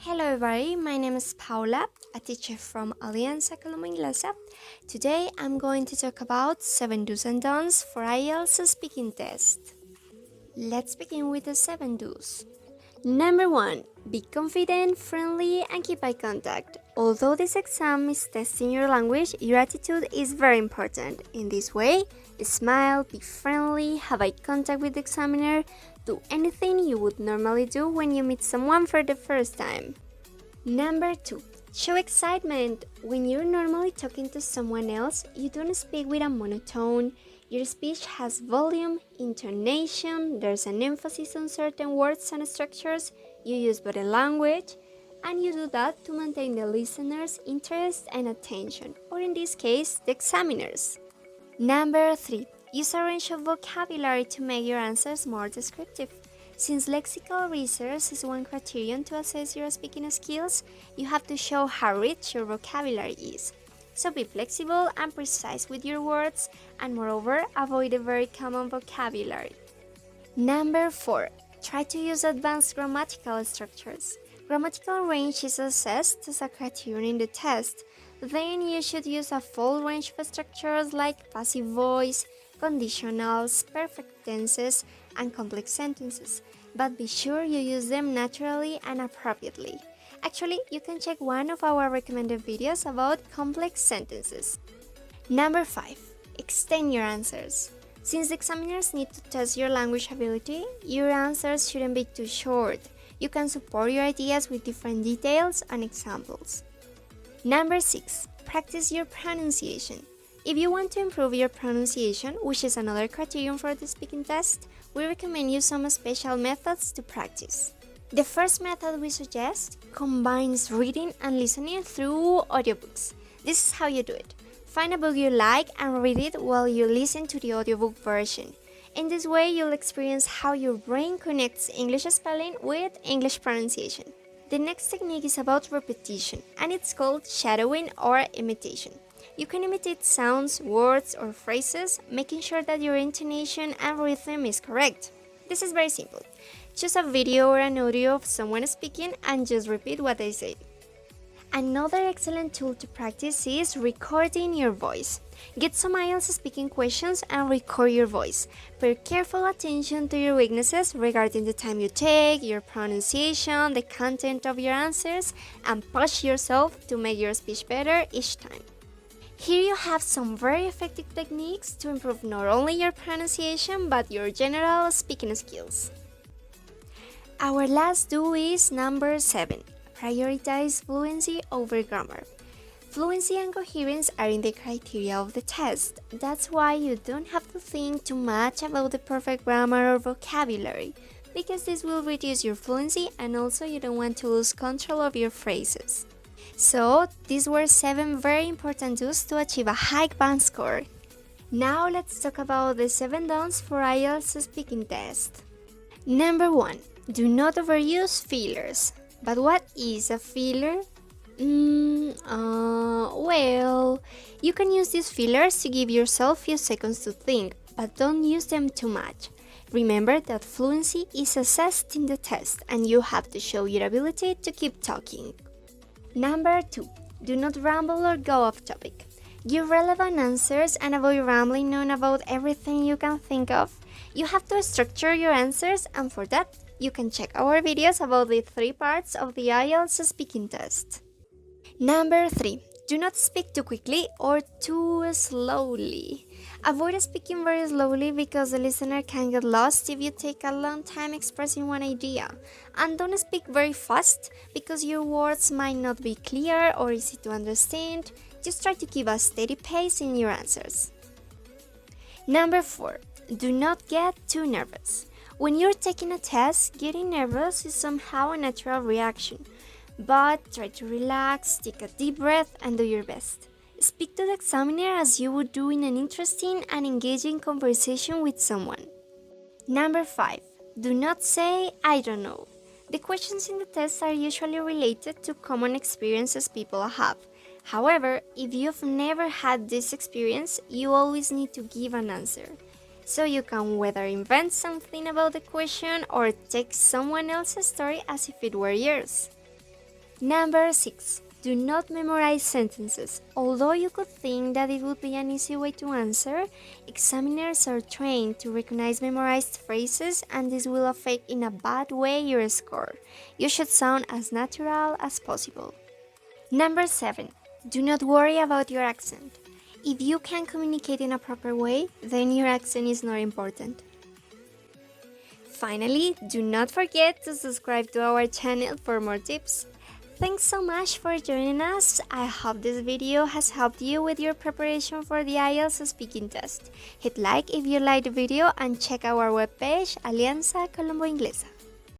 Hello everybody, my name is Paula, a teacher from Alianza Inglesa. Today I'm going to talk about 7 do's and don'ts for IELTS Speaking Test. Let's begin with the 7 do's. Number 1. Be confident, friendly, and keep eye contact. Although this exam is testing your language, your attitude is very important. In this way, smile, be friendly, have eye contact with the examiner, do anything you would normally do when you meet someone for the first time. Number 2. Show excitement. When you're normally talking to someone else, you don't speak with a monotone. Your speech has volume, intonation, there's an emphasis on certain words and structures, you use body language, and you do that to maintain the listener's interest and attention, or in this case, the examiner's. Number 3. Use a range of vocabulary to make your answers more descriptive. Since lexical research is one criterion to assess your speaking skills, you have to show how rich your vocabulary is. So be flexible and precise with your words, and moreover, avoid a very common vocabulary. Number 4. Try to use advanced grammatical structures. Grammatical range is assessed as a criterion in the test. Then you should use a full range of structures like passive voice, conditionals, perfect tenses, and complex sentences. But be sure you use them naturally and appropriately. Actually, you can check one of our recommended videos about complex sentences. Number 5. Extend your answers. Since the examiners need to test your language ability, your answers shouldn't be too short. You can support your ideas with different details and examples. Number 6. Practice your pronunciation. If you want to improve your pronunciation, which is another criterion for the speaking test, we recommend you some special methods to practice. The first method we suggest combines reading and listening through audiobooks. This is how you do it. Find a book you like and read it while you listen to the audiobook version. In this way, you'll experience how your brain connects English spelling with English pronunciation. The next technique is about repetition, and it's called shadowing or imitation. You can imitate sounds, words, or phrases, making sure that your intonation and rhythm is correct. This is very simple. Choose a video or an audio of someone speaking and just repeat what they say. Another excellent tool to practice is recording your voice. Get some IELTS speaking questions and record your voice. Pay careful attention to your weaknesses regarding the time you take, your pronunciation, the content of your answers, and push yourself to make your speech better each time. Here you have some very effective techniques to improve not only your pronunciation but your general speaking skills. Our last do is number 7. Prioritize fluency over grammar. Fluency and coherence are in the criteria of the test. That's why you don't have to think too much about the perfect grammar or vocabulary, because this will reduce your fluency and also you don't want to lose control of your phrases. So, these were 7 very important do's to achieve a high band score. Now let's talk about the 7 don'ts for IELTS speaking test. Number 1. Do not overuse fillers. But what is a filler? Well, you can use these fillers to give yourself a few seconds to think, but don't use them too much. Remember that fluency is assessed in the test and you have to show your ability to keep talking. Number 2. Do not ramble or go off topic. Give relevant answers and avoid rambling on about everything you can think of. You have to structure your answers, and for that, you can check our videos about the 3 parts of the IELTS speaking test. Number 3. Do not speak too quickly or too slowly. Avoid speaking very slowly because the listener can get lost if you take a long time expressing one idea. And don't speak very fast because your words might not be clear or easy to understand. Just try to keep a steady pace in your answers. Number 4. Do not get too nervous. When you're taking a test, getting nervous is somehow a natural reaction. But try to relax, take a deep breath, and do your best. Speak to the examiner as you would do in an interesting and engaging conversation with someone. Number 5. Do not say, "I don't know." The questions in the test are usually related to common experiences people have. However, if you've never had this experience, you always need to give an answer. So you can whether invent something about the question or take someone else's story as if it were yours. Number 6. Do not memorize sentences. Although you could think that it would be an easy way to answer, examiners are trained to recognize memorized phrases, and this will affect in a bad way your score. You should sound as natural as possible. Number 7. Do not worry about your accent. If you can communicate in a proper way, then your accent is not important. Finally, do not forget to subscribe to our channel for more tips. Thanks so much for joining us. I hope this video has helped you with your preparation for the IELTS speaking test. Hit like if you liked the video and check our webpage Alianza Colombo Inglesa.